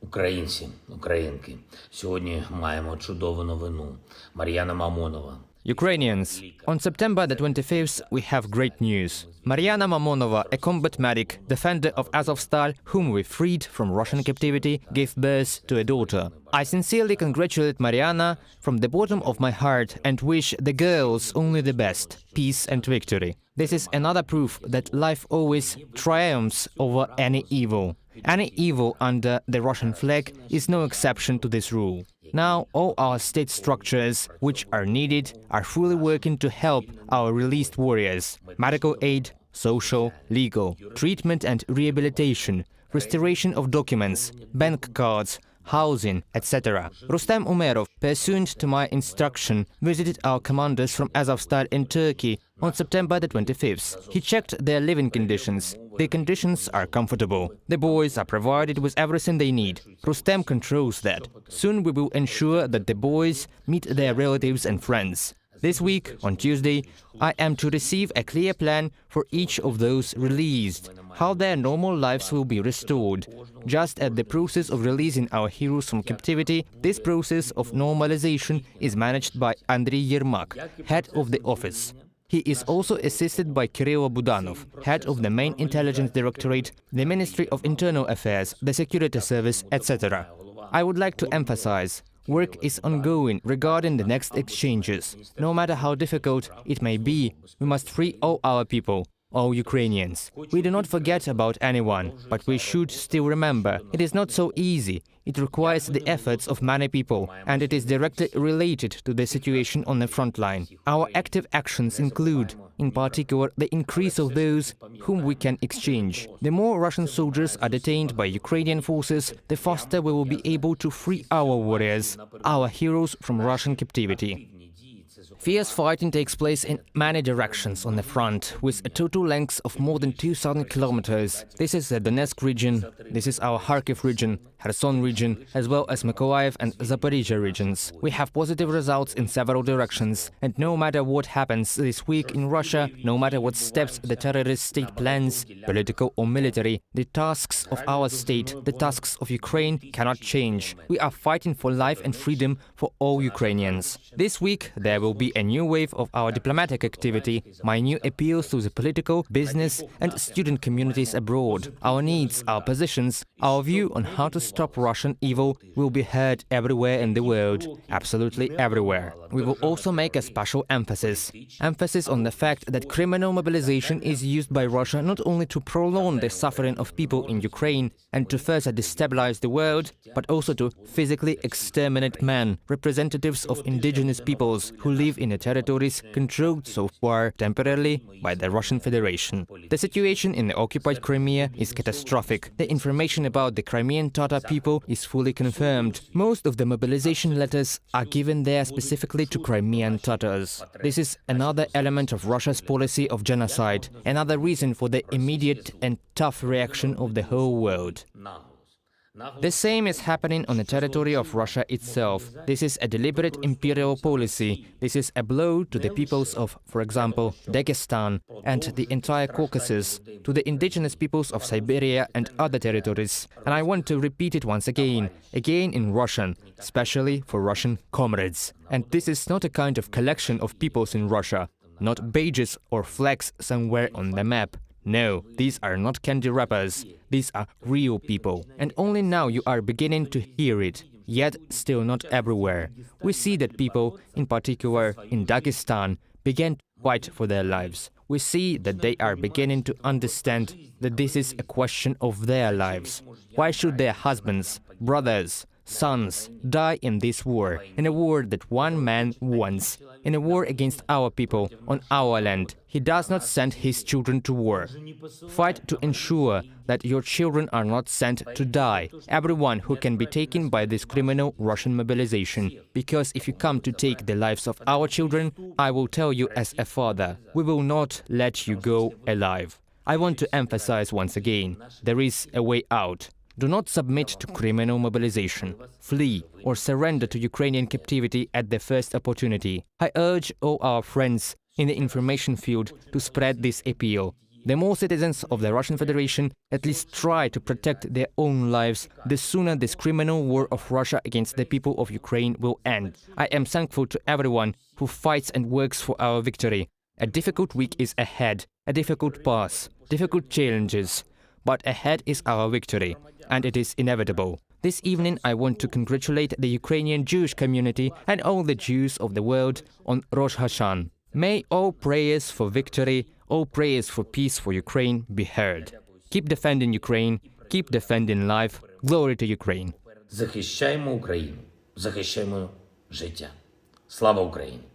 Українці, українки, сьогодні маємо чудову новину. Мар'яна Мамонова. Ukrainians, on September the 25th, we have great news. Mariana Mamonova, a combat medic, defender of Azovstal, whom we freed from Russian captivity, gave birth to a daughter. I sincerely congratulate Mariana from the bottom of my heart and wish the girls only the best, peace and victory. This is another proof that life always triumphs over any evil. Any evil under the Russian flag is no exception to this rule. Now, all our state structures, which are needed, are fully working to help our released warriors. Medical aid, social, legal, treatment and rehabilitation, restoration of documents, bank cards, housing, etc. Rustem Umerov, pursuant to my instruction, visited our commanders from Azovstal in Turkey on September the 25th. He checked their living conditions. The conditions are comfortable. The boys are provided with everything they need. Rustem controls that. Soon we will ensure that the boys meet their relatives and friends. This week, on Tuesday, I am to receive a clear plan for each of those released, how their normal lives will be restored. Just as the process of releasing our heroes from captivity, this process of normalization is managed by Andriy Yermak, head of the office. He is also assisted by Kirill Budanov, head of the main intelligence directorate, the Ministry of Internal Affairs, the Security Service, etc. I would like to emphasize, work is ongoing regarding the next exchanges. No matter how difficult it may be, we must free all our people, all Ukrainians. We do not forget about anyone, but we should still remember, it is not so easy. It requires the efforts of many people, and it is directly related to the situation on the front line. Our active actions include, in particular, the increase of those whom we can exchange. The more Russian soldiers are detained by Ukrainian forces, the faster we will be able to free our warriors, our heroes from Russian captivity. Fierce fighting takes place in many directions on the front, with a total length of more than 2,000 kilometers. This is the Donetsk region, this is our Kharkiv region, Kherson region, as well as Mykolaiv and Zaporizhia regions. We have positive results in several directions, and no matter what happens this week in Russia, no matter what steps the terrorist state plans, political or military, the tasks of our state, the tasks of Ukraine cannot change. We are fighting for life and freedom for all Ukrainians. This week there will be a new wave of our diplomatic activity, my new appeals to the political, business and student communities abroad. Our needs, our positions, our view on how to stop Russian evil will be heard everywhere in the world, absolutely everywhere. We will also make a special emphasis on the fact that criminal mobilization is used by Russia not only to prolong the suffering of people in Ukraine and to further destabilize the world, but also to physically exterminate men, representatives of indigenous peoples who live in the territories controlled so far temporarily by the Russian Federation. The situation in the occupied Crimea is catastrophic. The information about the Crimean Tatar people is fully confirmed. Most of the mobilization letters are given there specifically to Crimean Tatars. This is another element of Russia's policy of genocide, another reason for the immediate and tough reaction of the whole world. The same is happening on the territory of Russia itself. This is a deliberate imperial policy. This is a blow to the peoples of, for example, Dagestan and the entire Caucasus, to the indigenous peoples of Siberia and other territories. And I want to repeat it once again in Russian, especially for Russian comrades. And this is not a kind of collection of peoples in Russia, not badges or flags somewhere on the map. No, these are not candy wrappers. These are real people. And only now you are beginning to hear it, yet still not everywhere. We see that people, in particular in Dagestan, began to fight for their lives. We see that they are beginning to understand that this is a question of their lives. Why should their husbands, brothers, sons die in this war, in a war that one man wants, in a war against our people, on our land? He does not send his children to war. Fight to ensure that your children are not sent to die, everyone who can be taken by this criminal Russian mobilization. Because if you come to take the lives of our children, I will tell you as a father, we will not let you go alive. I want to emphasize once again, there is a way out. Do not submit to criminal mobilization. Flee or surrender to Ukrainian captivity at the first opportunity. I urge all our friends in the information field to spread this appeal. The more citizens of the Russian Federation at least try to protect their own lives, the sooner this criminal war of Russia against the people of Ukraine will end. I am thankful to everyone who fights and works for our victory. A difficult week is ahead, a difficult path, difficult challenges. But ahead is our victory, and it is inevitable. This evening I want to congratulate the Ukrainian Jewish community and all the Jews of the world on Rosh Hashanah. May all prayers for victory, all prayers for peace for Ukraine be heard. Keep defending Ukraine, keep defending life. Glory to Ukraine. Захищаємо Україну, захищаємо життя. Слава Україні!